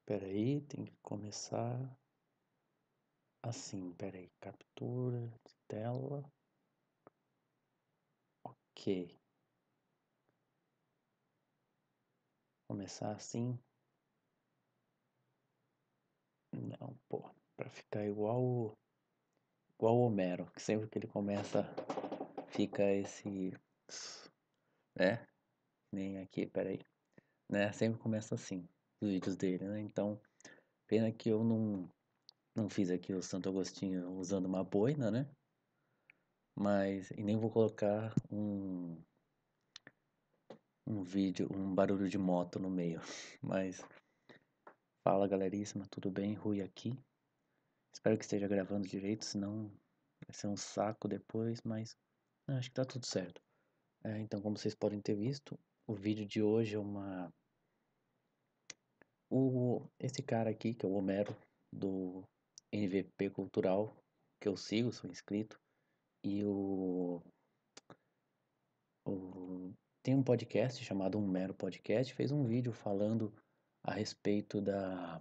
Espera aí, tem que começar assim. Espera aí, captura de tela. Ok. Começar assim. Não, pô, pra ficar igual o Homero, que sempre que ele começa fica esse, né? Nem aqui, espera aí, né? Sempre começa assim os vídeos dele, né? Então, pena que eu não fiz aqui o Santo Agostinho usando uma boina, né? Mas e nem vou colocar um vídeo, um barulho de moto no meio. Mas fala galeríssima, tudo bem? Rui aqui. Espero que esteja gravando direito, senão vai ser um saco depois, mas acho que tá tudo certo. Então, como vocês podem ter visto, o vídeo de hoje é esse cara aqui, que é o Homero, do NVP Cultural, que eu sigo, sou inscrito, e tem um podcast chamado Um Mero Podcast, fez um vídeo falando a respeito da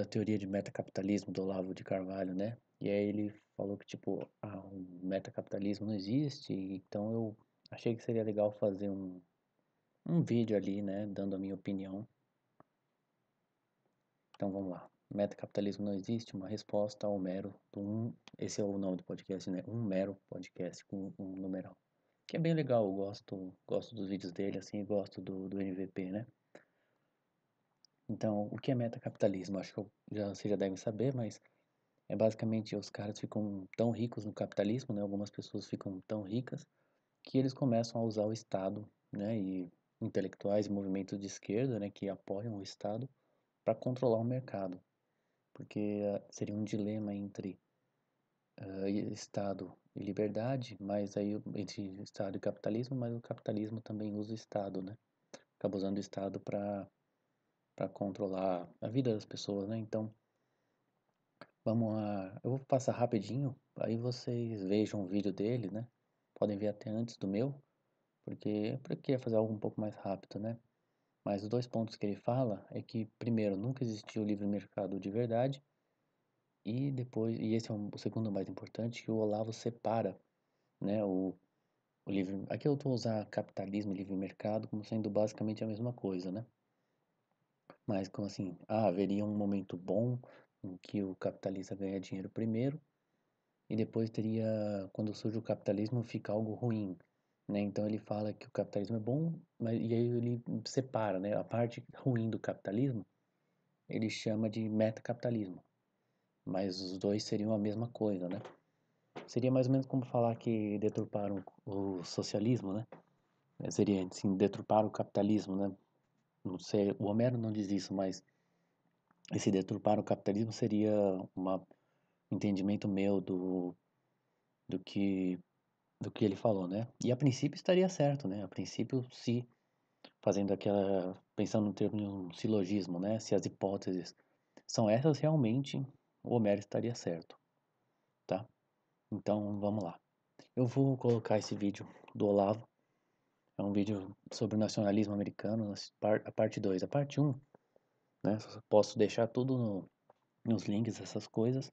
teoria de metacapitalismo do Olavo de Carvalho, né? E aí ele falou que, tipo, o metacapitalismo não existe, então eu achei que seria legal fazer um vídeo ali, né, dando a minha opinião. Então vamos lá. Metacapitalismo não existe, uma resposta ao mero esse é o nome do podcast, né? Um mero podcast com um numeral. Que é bem legal, eu gosto dos vídeos dele, assim, e gosto do NVP, né? Então, o que é metacapitalismo? Acho que você já deve saber, mas é basicamente os caras ficam tão ricos no capitalismo, né? Algumas pessoas ficam tão ricas que eles começam a usar o Estado, né? E intelectuais e movimentos de esquerda, né? Que apoiam o Estado para controlar o mercado, porque seria um dilema entre Estado e liberdade, mas aí entre Estado e capitalismo, mas o capitalismo também usa o Estado, né? Acaba usando o Estado para controlar a vida das pessoas, né? Então, vamos lá, eu vou passar rapidinho, aí vocês vejam o vídeo dele, né? Podem ver até antes do meu, porque eu queria fazer algo um pouco mais rápido, né? Mas os dois pontos que ele fala é que, primeiro, nunca existiu livre mercado de verdade, e depois, e esse é o segundo mais importante, que o Olavo separa, né, o livre, aqui eu vou usar capitalismo e livre mercado como sendo basicamente a mesma coisa, né? Mas como assim, haveria um momento bom em que o capitalista ganha dinheiro primeiro e depois teria, quando surge o capitalismo, fica algo ruim, né? Então ele fala que o capitalismo é bom, mas e aí ele separa, né? A parte ruim do capitalismo, ele chama de metacapitalismo, mas os dois seriam a mesma coisa, né? Seria mais ou menos como falar que deturparam o socialismo, né? Seria, assim, deturpar o capitalismo, né? Não sei, o Homero não diz isso, mas esse deturpar o capitalismo seria um entendimento meu do que, do que ele falou, né? E a princípio estaria certo, né? A princípio, se fazendo aquela, pensando no termo de um silogismo, né? Se as hipóteses são essas, realmente o Homero estaria certo, tá? Então, vamos lá. Eu vou colocar esse vídeo do Olavo. É um vídeo sobre o nacionalismo americano, a parte 2. A parte um, né? Posso deixar tudo nos links, essas coisas.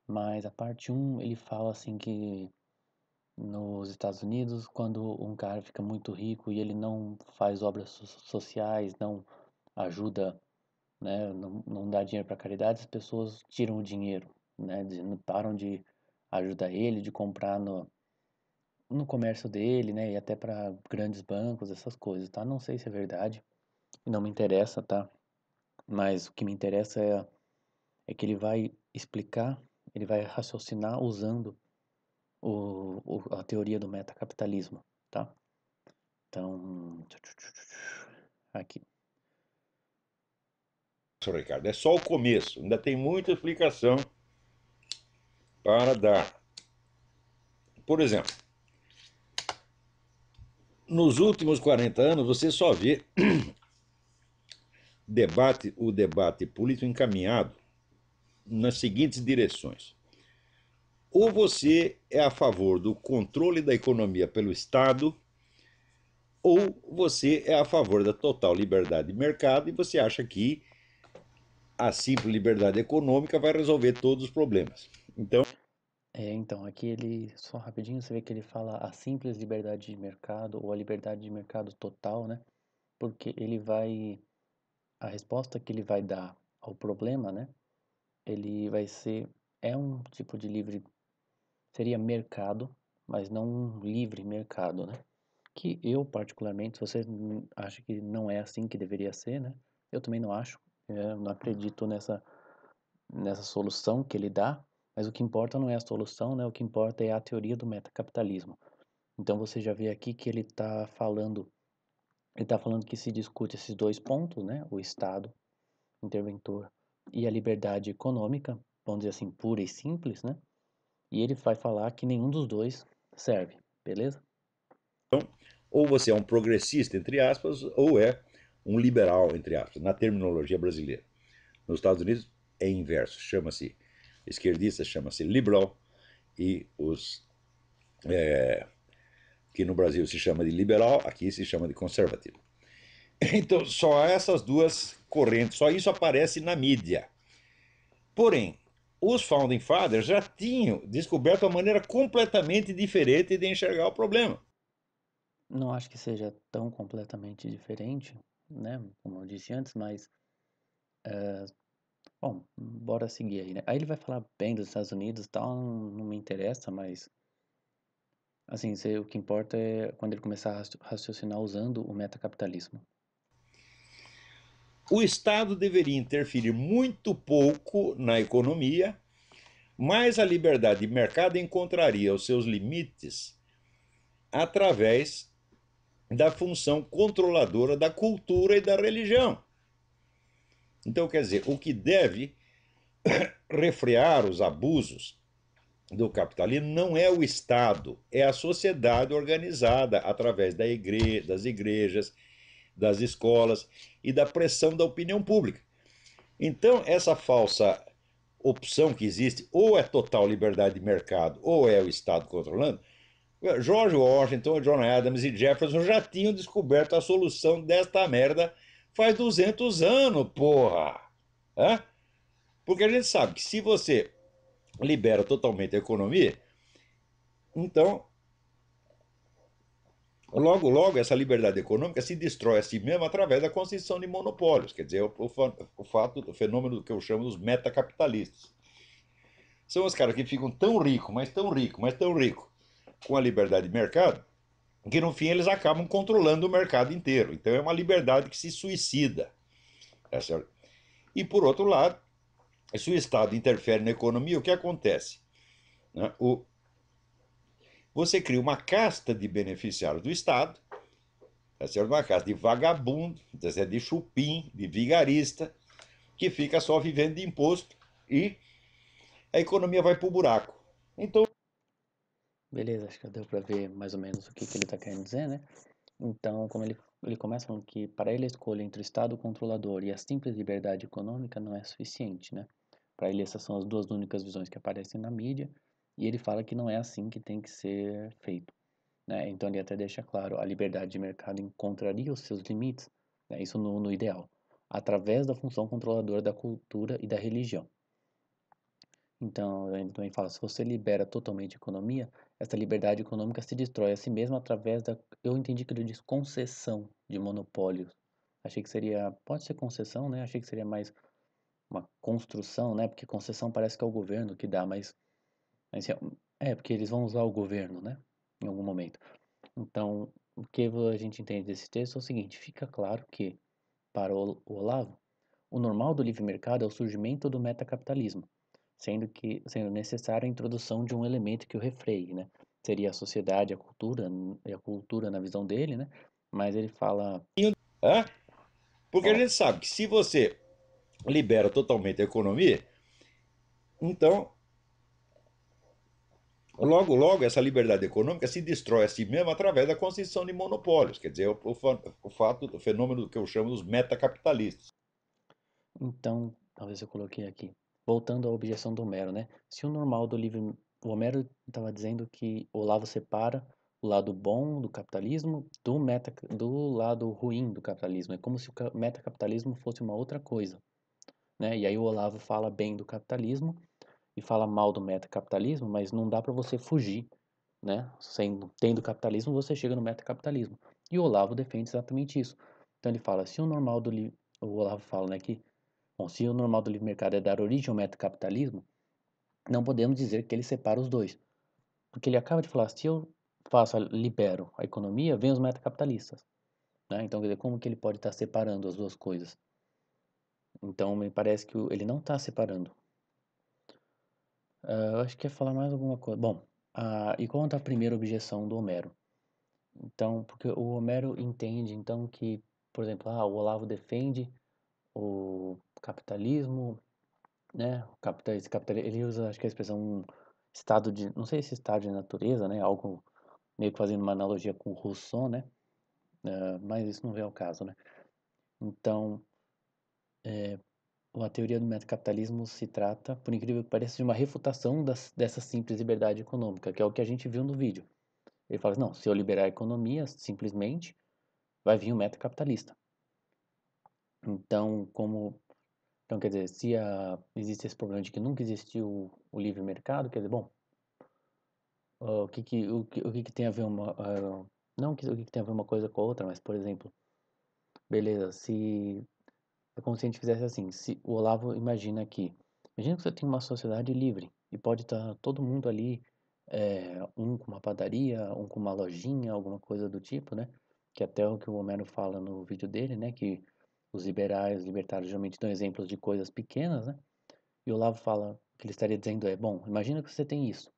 Mas a parte um ele fala assim que nos Estados Unidos, quando um cara fica muito rico e ele não faz obras sociais, não ajuda, né? Não dá dinheiro para caridade, as pessoas tiram o dinheiro, né? Param de ajudar ele, de comprar no comércio dele, né? E até para grandes bancos, essas coisas, tá? Não sei se é verdade, e não me interessa, tá? Mas o que me interessa é que ele vai explicar, ele vai raciocinar usando a teoria do metacapitalismo, tá? Então, aqui. Ricardo, é só o começo, ainda tem muita explicação para dar. Por exemplo, nos últimos 40 anos você só vê o debate político encaminhado nas seguintes direções. Ou você é a favor do controle da economia pelo Estado, ou você é a favor da total liberdade de mercado e você acha que a simples liberdade econômica vai resolver todos os problemas. Então, Então, aqui ele, só rapidinho, você vê que ele fala a simples liberdade de mercado ou a liberdade de mercado total, né? Porque ele vai, a resposta que ele vai dar ao problema, né? Ele vai ser, é um tipo de livre, seria mercado, mas não um livre mercado, né? Que eu, particularmente, se você acha que não é assim que deveria ser, né? Eu também não acho, eu não acredito nessa solução que ele dá, mas o que importa não é a solução, né? O que importa é a teoria do metacapitalismo. Então você já vê aqui que ele está falando que se discute esses dois pontos, né? O Estado interventor e a liberdade econômica, vamos dizer assim, pura e simples, né? E ele vai falar que nenhum dos dois serve, beleza? ou você é um progressista, entre aspas, ou é um liberal, entre aspas, na terminologia brasileira. Nos Estados Unidos é inverso, chama-se esquerdista, chama-se liberal, e os que no Brasil se chama de liberal, aqui se chama de conservativo. Então, só essas duas correntes, só isso aparece na mídia. Porém, os Founding Fathers já tinham descoberto uma maneira completamente diferente de enxergar o problema. Não acho que seja tão completamente diferente, né? Como eu disse antes, mas bom, bora seguir aí, né? Aí ele vai falar bem dos Estados Unidos e tal, não me interessa, mas assim, o que importa é quando ele começar a raciocinar usando o metacapitalismo. O Estado deveria interferir muito pouco na economia, mas a liberdade de mercado encontraria os seus limites através da função controladora da cultura e da religião. Então, quer dizer, o que deve refrear os abusos do capitalismo não é o Estado, é a sociedade organizada através das igrejas, das escolas e da pressão da opinião pública. Então, essa falsa opção que existe, ou é total liberdade de mercado, ou é o Estado controlando, George Washington, John Adams e Jefferson já tinham descoberto a solução desta merda faz 200 anos, porra! Hã? Porque a gente sabe que se você libera totalmente a economia, então, logo, logo, essa liberdade econômica se destrói a si mesma através da constituição de monopólios. Quer dizer, o fato, o fenômeno que eu chamo dos metacapitalistas. São os caras que ficam tão ricos, mas tão ricos, mas tão ricos, com a liberdade de mercado, que no fim eles acabam controlando o mercado inteiro. Então é uma liberdade que se suicida. Tá certo? E por outro lado, se o Estado interfere na economia, o que acontece? Né? Você cria uma casta de beneficiários do Estado, tá certo? Uma casta de vagabundo, tá certo? De chupim, de vigarista, que fica só vivendo de imposto e a economia vai para o buraco. Então, Beleza, acho que deu pra ver mais ou menos o que ele tá querendo dizer, né? Então, como ele começa falando que para ele a escolha entre o Estado controlador e a simples liberdade econômica não é suficiente, né? Para ele essas são as duas únicas visões que aparecem na mídia, e ele fala que não é assim que tem que ser feito, né? Então ele até deixa claro, a liberdade de mercado encontraria os seus limites, né? Isso no ideal, através da função controladora da cultura e da religião. Então, ele também fala, se você libera totalmente a economia, essa liberdade econômica se destrói a si mesma através da, eu entendi que ele diz concessão de monopólios. Achei que seria, pode ser concessão, né? Achei que seria mais uma construção, né? Porque concessão parece que é o governo que dá, mas porque eles vão usar o governo, né? Em algum momento. Então, o que a gente entende desse texto é o seguinte, fica claro que, para o Olavo, o normal do livre mercado é o surgimento do metacapitalismo, sendo necessária a introdução de um elemento que o refreie, né? Seria a sociedade, a cultura na visão dele, né? Mas ele fala, é? Porque a ó, gente sabe que se você libera totalmente a economia, então, logo, logo, essa liberdade econômica se destrói a si mesma através da constituição de monopólios. Quer dizer, o fato, o fenômeno que eu chamo dos metacapitalistas. então, talvez eu coloquei aqui, voltando à objeção do Homero, né? Se o normal do livre, o Homero estava dizendo que Olavo separa o lado bom do capitalismo do lado ruim do capitalismo. É como se o metacapitalismo fosse uma outra coisa, né? E aí o Olavo fala bem do capitalismo e fala mal do metacapitalismo, mas não dá para você fugir, né? Tendo capitalismo, você chega no metacapitalismo. E o Olavo defende exatamente isso. Então ele fala, se o normal o Olavo fala, né, que, bom, se o normal do livre mercado é dar origem ao metacapitalismo, não podemos dizer que ele separa os dois. Porque ele acaba de falar, se eu libero a economia, vem os metacapitalistas, né? Então, quer dizer, como que ele pode estar separando as duas coisas? Então, me parece que ele não está separando. Eu acho que ia falar mais alguma coisa. Bom, e quanto à primeira objeção do Homero? Então, porque o Homero entende, então, que, por exemplo, o Olavo defende o capitalismo, né? Ele usa, acho que a expressão estado de, não sei se estado de natureza, né? Algo meio que fazendo uma analogia com o Rousseau, né? Mas isso não vem ao caso, né? Então, a teoria do metacapitalismo se trata, por incrível que pareça, de uma refutação dessa simples liberdade econômica, que é o que a gente viu no vídeo. Ele fala, não, se eu liberar a economia, simplesmente, vai vir o metacapitalista. Então, então, quer dizer, se existe esse problema de que nunca existiu o livre mercado, quer dizer, bom, o que que tem a ver não o que que tem a ver uma coisa com a outra, mas, por exemplo, beleza, se é como se a gente fizesse assim, se o Olavo imagina que você tem uma sociedade livre e pode estar todo mundo ali, um com uma padaria, um com uma lojinha, alguma coisa do tipo, né? Que até o que o Homero fala no vídeo dele, né? Que os libertários geralmente dão exemplos de coisas pequenas, né? E o Olavo fala, o que ele estaria dizendo bom, imagina que você tem isso,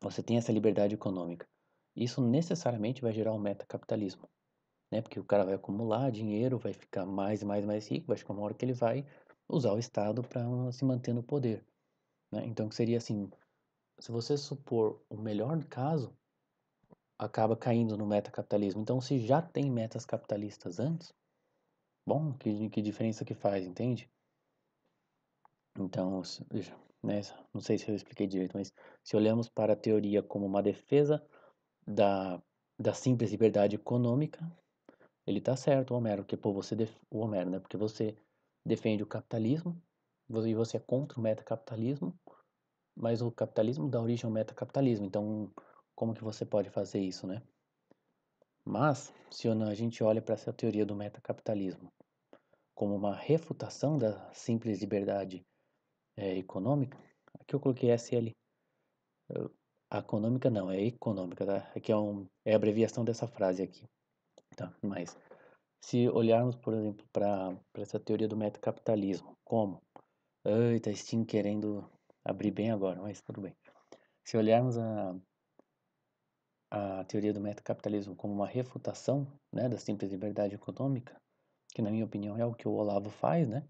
você tem essa liberdade econômica. Isso necessariamente vai gerar um metacapitalismo, né? Porque o cara vai acumular dinheiro, vai ficar mais e mais e mais rico, vai chegar uma hora que ele vai usar o Estado para se manter no poder, né? Então que seria assim, se você supor o melhor caso, acaba caindo no metacapitalismo. Então se já tem metas capitalistas antes, bom, que diferença que faz, entende? Então, né, não sei se eu expliquei direito, mas se olhamos para a teoria como uma defesa da, da simples liberdade econômica, ele tá certo, o Homero, porque pô, o Homero, né? Porque você defende o capitalismo e você é contra o metacapitalismo, mas o capitalismo dá origem ao metacapitalismo. Então, como que você pode fazer isso, né? Mas, se a gente olha para essa teoria do metacapitalismo como uma refutação da simples liberdade econômica, aqui eu coloquei SL, econômica não, é econômica, tá? Aqui é a abreviação dessa frase aqui, tá? Mas se olharmos, por exemplo, para essa teoria do metacapitalismo, como? Eita, Steam querendo abrir bem agora, mas tudo bem. Se olharmos a teoria do metacapitalismo como uma refutação, né, da simples liberdade econômica, que na minha opinião é o que o Olavo faz, né?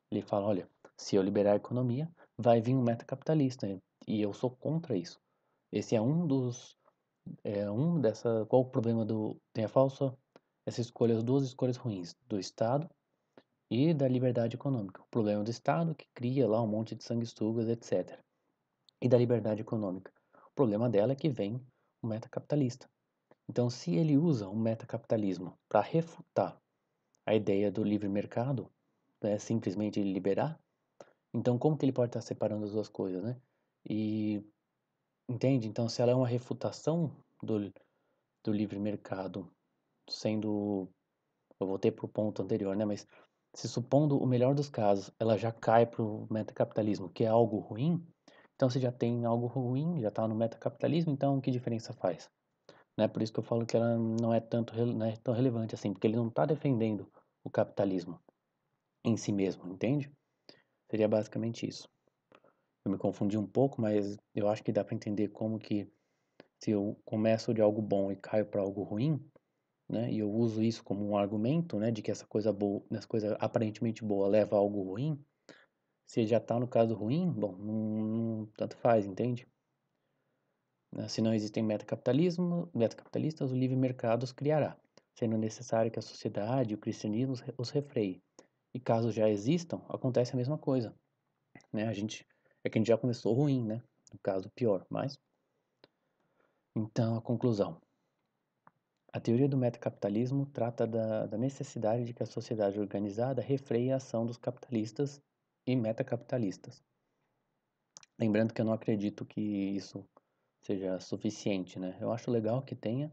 Ele fala, olha, se eu liberar a economia, vai vir um metacapitalista, e eu sou contra isso. Esse é qual o problema tem a falsa, as duas escolhas ruins, do Estado e da liberdade econômica. O problema do Estado, que cria lá um monte de sanguessugas, etc. E da liberdade econômica. O problema dela é que vem o metacapitalista. Então, se ele usa o metacapitalismo para refutar a ideia do livre mercado, né, simplesmente ele liberar, então como que ele pode estar separando as duas coisas, né? E entende? Então, se ela é uma refutação do livre mercado, sendo, eu voltei para o ponto anterior, né? Mas se supondo o melhor dos casos, ela já cai para o metacapitalismo, que é algo ruim, então se já tem algo ruim, já está no metacapitalismo, então que diferença faz? Né? Por isso que eu falo que ela não é tão relevante assim, porque ele não está defendendo o capitalismo em si mesmo, entende? Seria basicamente isso. Eu me confundi um pouco, mas eu acho que dá para entender como que se eu começo de algo bom e caio para algo ruim, né? E eu uso isso como um argumento, né, de que essa coisa boa, essa coisa aparentemente boa leva a algo ruim. Se já está no caso ruim, bom, tanto faz, entende? Né? Se não existem metacapitalistas, o livre mercado os criará, sendo necessário que a sociedade e o cristianismo os refreie. E caso já existam, acontece a mesma coisa, né? É que a gente já começou ruim, né? No caso, pior, mas Então, a conclusão. A teoria do metacapitalismo trata da necessidade de que a sociedade organizada refreie a ação dos capitalistas e metacapitalistas. Lembrando que eu não acredito que isso seja suficiente, né? Eu acho legal que tenha,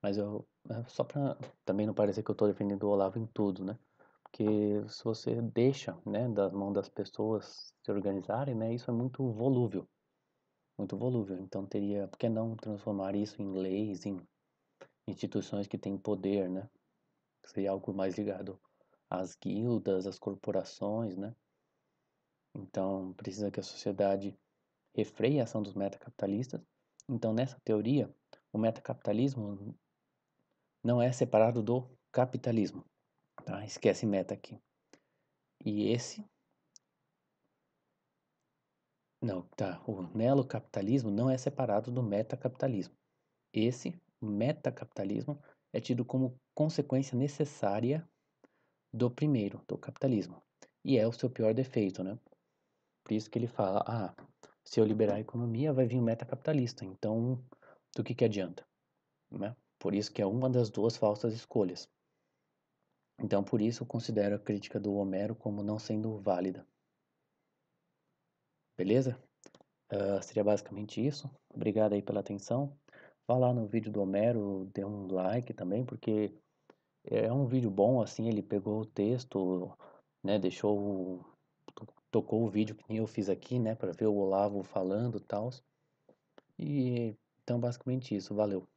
mas só para também não parecer que eu estou defendendo o Olavo em tudo, né? Porque se você deixa, né, das mãos das pessoas se organizarem, né, isso é muito volúvel, muito volúvel. Então teria, por que não transformar isso em leis, em instituições que têm poder, né? Seria algo mais ligado às guildas, às corporações, né? Então precisa que a sociedade refreie a ação dos metacapitalistas. Então nessa teoria, o metacapitalismo não é separado do capitalismo, tá? Esquece meta aqui. E esse, não, tá, o neolocapitalismo não é separado do metacapitalismo. Esse, o metacapitalismo, é tido como consequência necessária do primeiro, do capitalismo. E é o seu pior defeito, né? Por isso que ele fala, se eu liberar a economia, vai vir o metacapitalista. Então, do que adianta, né? Por isso que é uma das duas falsas escolhas. Então, por isso eu considero a crítica do Homero como não sendo válida. Beleza? Seria basicamente isso. Obrigado aí pela atenção. Vá lá no vídeo do Homero, dê um like também, porque é um vídeo bom, assim, ele pegou o texto, né, tocou o vídeo que nem eu fiz aqui, né, para ver o Olavo falando e tal. E então basicamente isso. Valeu.